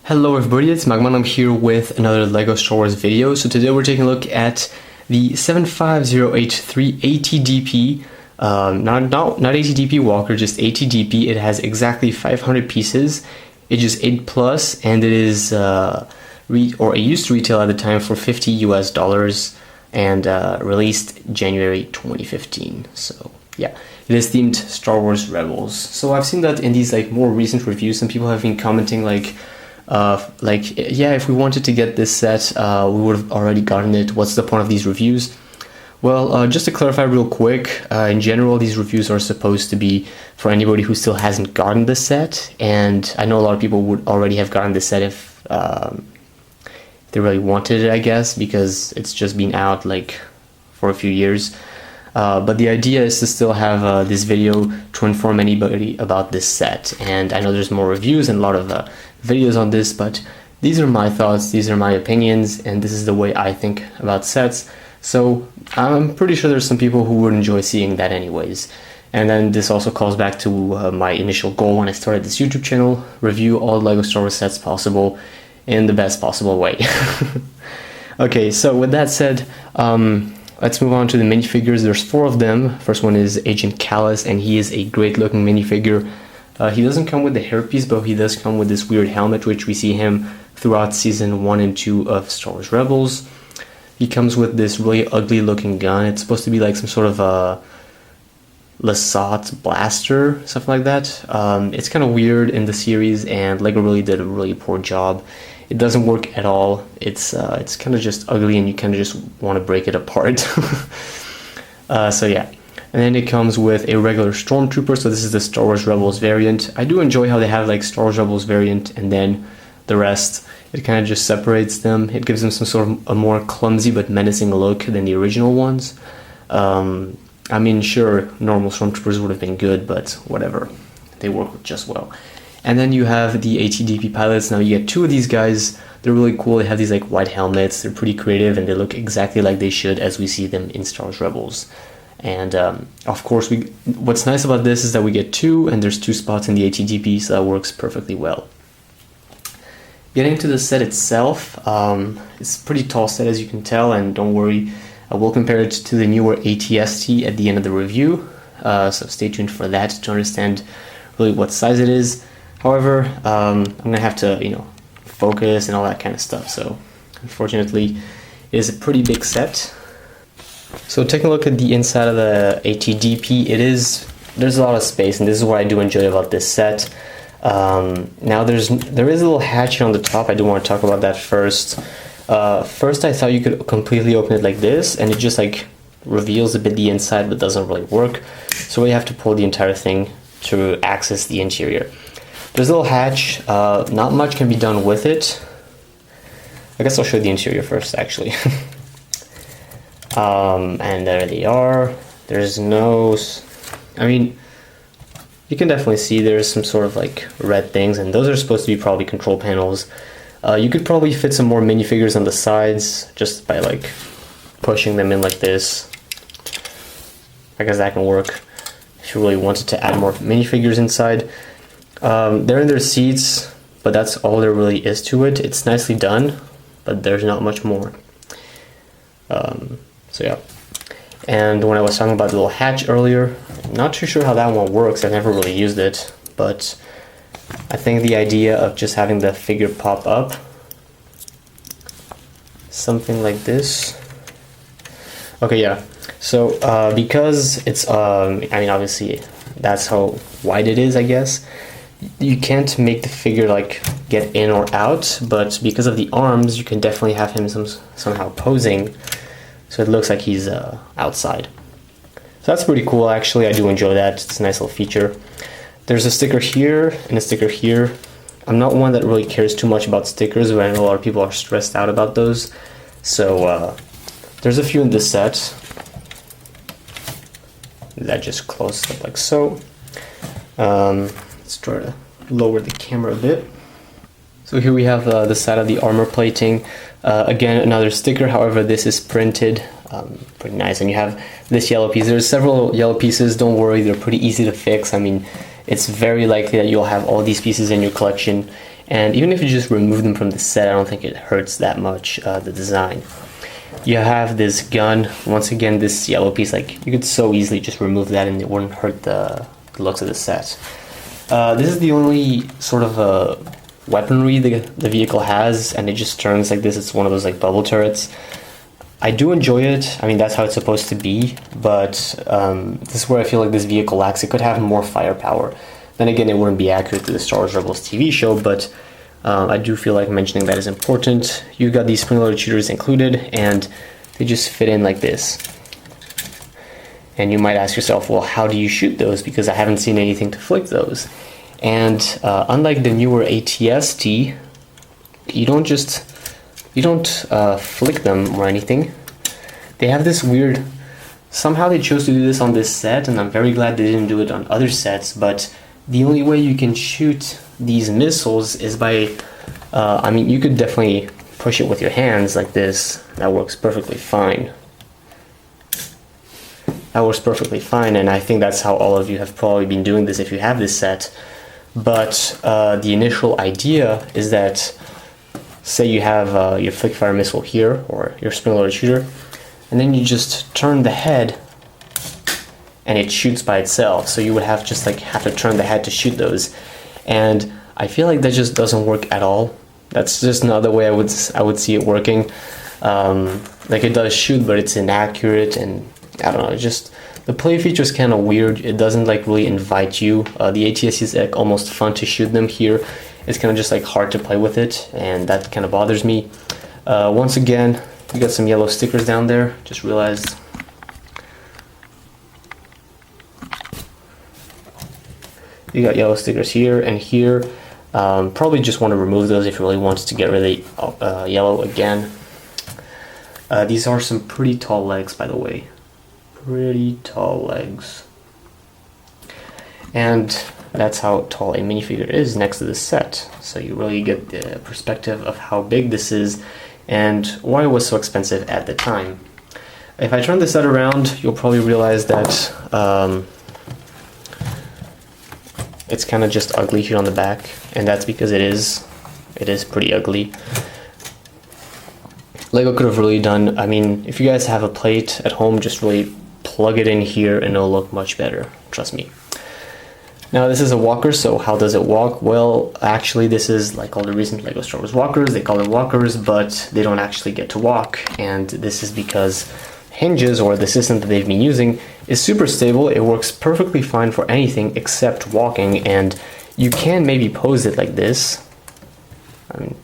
Hello everybody, it's MAGMA. I'm here with another LEGO Star Wars video. So today we're taking a look at the 75083 ATDP, not ATDP Walker, just ATDP. It has exactly 500 pieces, ages 8 plus, and it is, it used to retail at the time for $50 US, and released January 2015. So yeah, it is themed Star Wars Rebels. So I've seen that in these like more recent reviews, some people have been commenting like, yeah, if we wanted to get this set, we would have already gotten it. What's the point of these reviews? Well, just to clarify real quick, in general, these reviews are supposed to be for anybody who still hasn't gotten the set, and I know a lot of people would already have gotten the set if they really wanted it, I guess, because it's just been out like for a few years. But the idea is to still have this video to inform anybody about this set, and I know there's more reviews and a lot of videos on this, but these are my thoughts, these are my opinions, and this is the way I think about sets. So I'm pretty sure there's some people who would enjoy seeing that anyways. And then this also calls back to my initial goal when I started this YouTube channel: review all LEGO Star Wars sets possible in the best possible way. Okay, so with that said, let's move on to the minifigures. There's 4 of them. First one is Agent Kallus, and he is a great looking minifigure. He doesn't come with the hairpiece, but he does come with this weird helmet, which we see him throughout season 1 and 2 of Star Wars Rebels. He comes with this really ugly looking gun. It's supposed to be like some sort of a Lasat blaster, something like that. It's kind of weird in the series, and LEGO really did a really poor job. It doesn't work at all. It's kind of just ugly, and you kind of just want to break it apart. So yeah. And then it comes with a regular Stormtrooper, so this is the Star Wars Rebels variant. I do enjoy how they have like Star Wars Rebels variant and then the rest. It kind of just separates them. It gives them some sort of a more clumsy but menacing look than the original ones. I mean, sure, normal Stormtroopers would have been good, but whatever. They work just well. And then you have the ATDP pilots. Now you get 2 of these guys. They're really cool. They have these like white helmets. They're pretty creative, and they look exactly like they should as we see them in Star Wars Rebels. And of course, what's nice about this is that we get 2, and there's 2 spots in the ATDP, so that works perfectly well. Getting to the set itself, it's a pretty tall set, as you can tell, and don't worry, I will compare it to the newer ATST at the end of the review, so stay tuned for that to understand really what size it is. However, I'm gonna have to, focus and all that kind of stuff, so unfortunately, it is a pretty big set. So taking a look at the inside of the ATDP, there's a lot of space, and this is what I do enjoy about this set. Now there is a little hatch on the top. I do want to talk about that first. First I thought you could completely open it like this, and it just like reveals a bit the inside but doesn't really work. So we have to pull the entire thing to access the interior. There's a little hatch. Not much can be done with it. I guess I'll show the interior first actually. And there they are. There's no, I mean, you can definitely see there's some sort of like red things, and those are supposed to be probably control panels. You could probably fit some more minifigures on the sides just by like pushing them in like this. I guess that can work if you really wanted to add more minifigures inside. They're in their seats, but that's all there really is to it. It's nicely done, but there's not much more. So yeah, and when I was talking about the little hatch earlier, I'm not too sure how that one works. I've never really used it, but I think the idea of just having the figure pop up, something like this. Okay, yeah, so because it's, I mean, obviously that's how wide it is, I guess. You can't make the figure like get in or out, but because of the arms, you can definitely have him somehow posing. So it looks like he's outside. So that's pretty cool, actually. I do enjoy that. It's a nice little feature. There's a sticker here and a sticker here. I'm not one that really cares too much about stickers, but I know a lot of people are stressed out about those. So there's a few in this set. That just closes up like so. Let's try to lower the camera a bit. So here we have the side of the armor plating. Again, another sticker, however this is printed. Pretty nice. And you have this yellow piece. There's several yellow pieces, don't worry, they're pretty easy to fix. I mean, it's very likely that you'll have all these pieces in your collection, and even if you just remove them from the set, I don't think it hurts that much, the design. You have this gun, once again this yellow piece, like you could so easily just remove that and it wouldn't hurt the looks of the set. This is the only sort of weaponry the vehicle has, and it just turns like this. It's one of those like bubble turrets. I do enjoy it. I mean, that's how it's supposed to be, but this is where I feel like this vehicle lacks. It could have more firepower. Then again, it wouldn't be accurate to the Star Wars Rebels TV show, but I do feel like mentioning that is important. You got these spring-loaded shooters included, and they just fit in like this. And you might ask yourself, well, how do you shoot those? Because I haven't seen anything to flick those. And unlike the newer ATST, you don't flick them or anything. They have this weird, somehow they chose to do this on this set, and I'm very glad they didn't do it on other sets, but the only way you can shoot these missiles is by, I mean, you could definitely push it with your hands like this. That works perfectly fine. That works perfectly fine, and I think that's how all of you have probably been doing this if you have this set. But the initial idea is that, say you have your flick fire missile here, or your spring-loaded shooter, and then you just turn the head and it shoots by itself. So you would have to turn the head to shoot those. And I feel like that just doesn't work at all. That's just another way I would see it working. Like it does shoot, but it's inaccurate, and I don't know, it just, the play feature is kind of weird. It doesn't like really invite you. The ATS is like almost fun to shoot them. Here it's kind of just like hard to play with it, and that kind of bothers me. Once again, you got some yellow stickers down there. Just realized. You got yellow stickers here and here. Probably just want to remove those if you really want to get rid of yellow again. These are some pretty tall legs, by the way. Pretty tall legs. And that's how tall a minifigure is next to the set. So you really get the perspective of how big this is and why it was so expensive at the time. If I turn the set around, you'll probably realize that it's kind of just ugly here on the back, and that's because it is pretty ugly. Lego could have really done, I mean, if you guys have a plate at home, just really plug it in here and it'll look much better, trust me. Now this is a walker, so how does it walk? Well, actually this is like all the recent Lego Star Wars walkers. They call them walkers, but they don't actually get to walk, and this is because hinges, or the system that they've been using, is super stable. It works perfectly fine for anything except walking, and you can maybe pose it like this. I mean,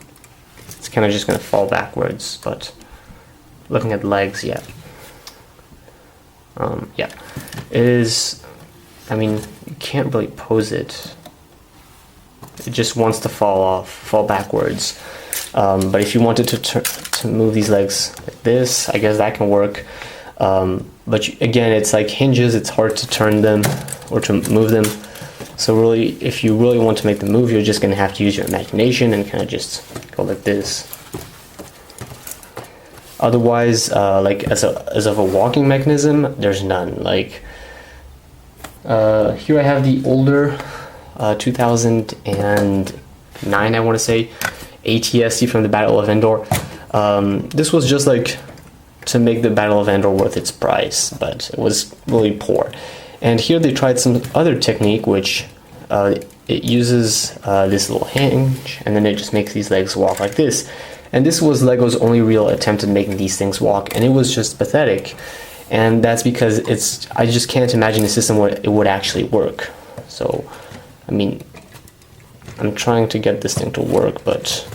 it's kind of just going to fall backwards, but looking at legs, yeah. Yeah, it is, I mean, you can't really pose it. It just wants to fall backwards. But if you wanted to move these legs like this, I guess that can work. But again, it's like hinges, it's hard to turn them or to move them. So really, if you really want to make them move, you're just going to have to use your imagination and kind of just go like this. Otherwise, like as of a walking mechanism, there's none. Like here I have the older 2009, I want to say, ATST from the Battle of Endor. This was just like to make the Battle of Endor worth its price, but it was really poor. And here they tried some other technique, which it uses this little hinge, and then it just makes these legs walk like this. And this was Lego's only real attempt at making these things walk, and it was just pathetic. And that's because I just can't imagine a system where it would actually work. So, I mean, I'm trying to get this thing to work, but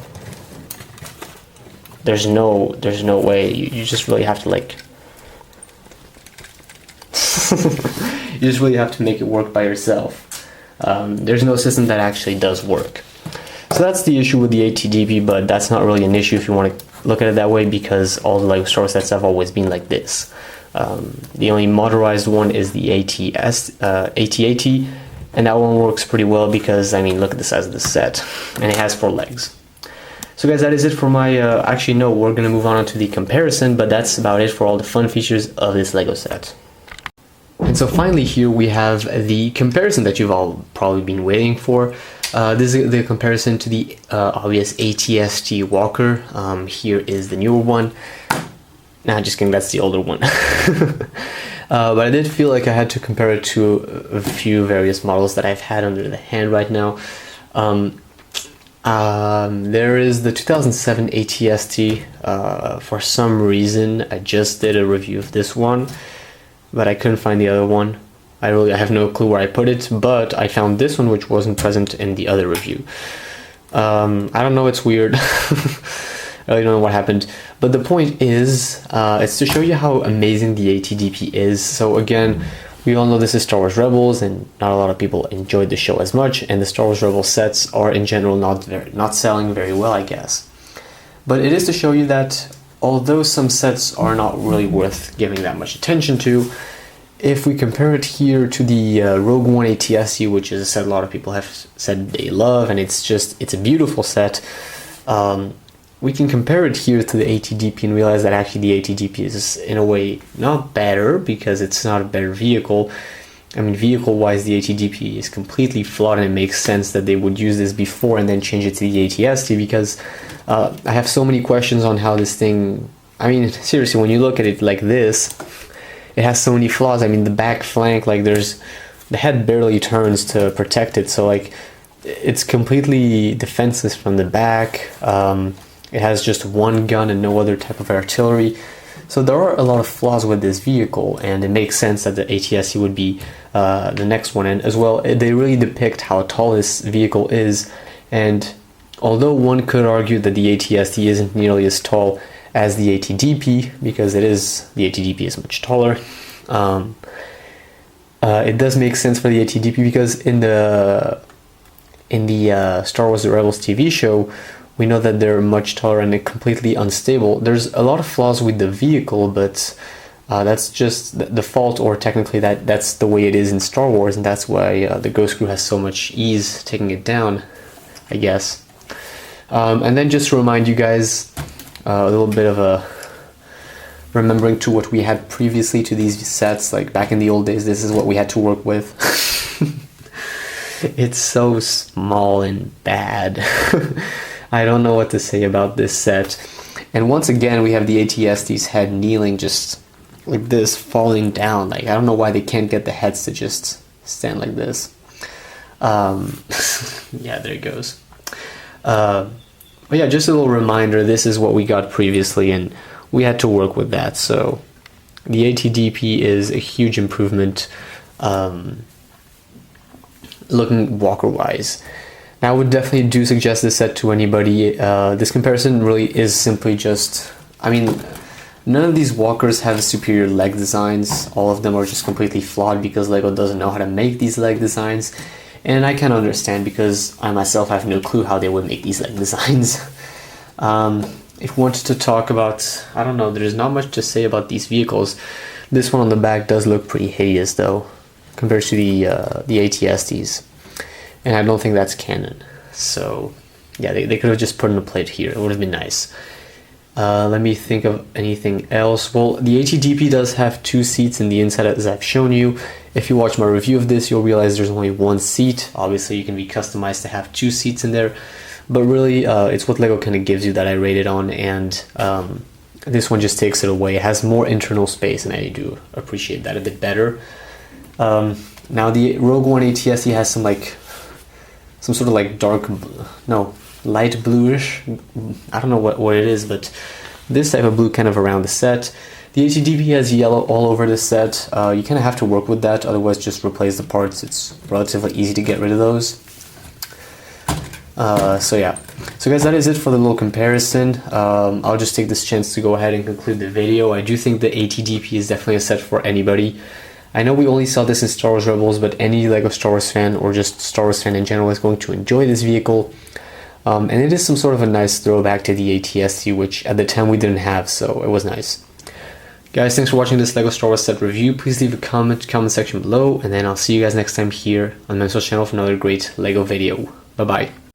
there's no way. You just really have to like you just really have to make it work by yourself. There's no system that actually does work. So that's the issue with the ATDP, but that's not really an issue if you want to look at it that way, because all the Lego Star Wars sets have always been like this. The only motorized one is the AT-AT, and that one works pretty well because, I mean, look at the size of the set, and it has 4 legs. So guys, that is it for my, actually no, we're gonna move on to the comparison, but that's about it for all the fun features of this Lego set. And so finally here we have the comparison that you've all probably been waiting for. This is the comparison to the obvious ATST Walker. Here is the newer one. Nah, just kidding, that's the older one. But I did feel like I had to compare it to a few various models that I've had under the hand right now. There is the 2007 ATST. For some reason, I just did a review of this one, but I couldn't find the other one. I have no clue where I put it, but I found this one, which wasn't present in the other review. I don't know, it's weird. I really don't know what happened, but the point is, it's to show you how amazing the ATDP is. So again, we all know this is Star Wars Rebels, and not a lot of people enjoyed the show as much, and the Star Wars Rebels sets are in general not selling very well, I guess. But it is to show you that although some sets are not really worth giving that much attention to, if we compare it here to the Rogue One ATST, which is a set a lot of people have said they love, and it's a beautiful set, we can compare it here to the ATDP and realize that actually the ATDP is in a way not better, because it's not a better vehicle. I mean, vehicle-wise, the ATDP is completely flawed, and it makes sense that they would use this before and then change it to the ATST, because I have so many questions on how this thing... I mean, seriously, when you look at it like this, it has so many flaws. I mean, the back flank, like the head barely turns to protect it, so like it's completely defenseless from the back. It has just one gun and no other type of artillery. So there are a lot of flaws with this vehicle, and it makes sense that the ATST would be the next one. And as well, they really depict how tall this vehicle is. And although one could argue that the ATST isn't nearly as tall as the ATDP, because the ATDP is much taller, it does make sense for the ATDP, because in the Star Wars Rebels TV show, we know that they're much taller and completely unstable. There's a lot of flaws with the vehicle, but that's just the fault, or technically that's the way it is in Star Wars, and that's why the Ghost Crew has so much ease taking it down, I guess. And then just to remind you guys, a little bit of a remembering to what we had previously to these sets, like back in the old days, this is what we had to work with. It's so small and bad. I don't know what to say about this set. And once again, we have the ATST's head kneeling just like this, falling down. Like, I don't know why they can't get the heads to just stand like this. Yeah, there it goes. But yeah, just a little reminder, this is what we got previously, and we had to work with that. So the ATDP is a huge improvement, looking walker-wise. Now, I would definitely do suggest this set to anybody. This comparison really is simply just, I mean, none of these walkers have superior leg designs. All of them are just completely flawed because Lego doesn't know how to make these leg designs. And I can understand, because I myself have no clue how they would make these leg designs. If we wanted to talk about, I don't know, there's not much to say about these vehicles. This one on the back does look pretty hideous though, compared to the ATSTs. And I don't think that's canon. So yeah, they could have just put in a plate here. It would have been nice. Let me think of anything else. Well, the ATDP does have 2 seats in the inside, as I've shown you. If you watch my review of this, you'll realize there's only 1 seat. Obviously, you can be customized to have 2 seats in there. But really, it's what Lego kind of gives you that I rated on. And this one just takes it away. It has more internal space, and I do appreciate that a bit better. Now, the Rogue One ATST has some sort of like light bluish, I don't know what it is, but this type of blue kind of around the set. The ATDP has yellow all over the set. You kind of have to work with that, otherwise just replace the parts. It's relatively easy to get rid of those. So yeah, so guys, that is it for the little comparison. I'll just take this chance to go ahead and conclude the video. I do think the ATDP is definitely a set for anybody. I know we only saw this in Star Wars Rebels, but any Lego Star Wars fan, or just Star Wars fan in general, is going to enjoy this vehicle. And it is some sort of a nice throwback to the ATST, which at the time we didn't have, so it was nice. Guys, thanks for watching this Lego Star Wars set review. Please leave a comment section below, and then I'll see you guys next time here on my channel for another great Lego video. Bye bye.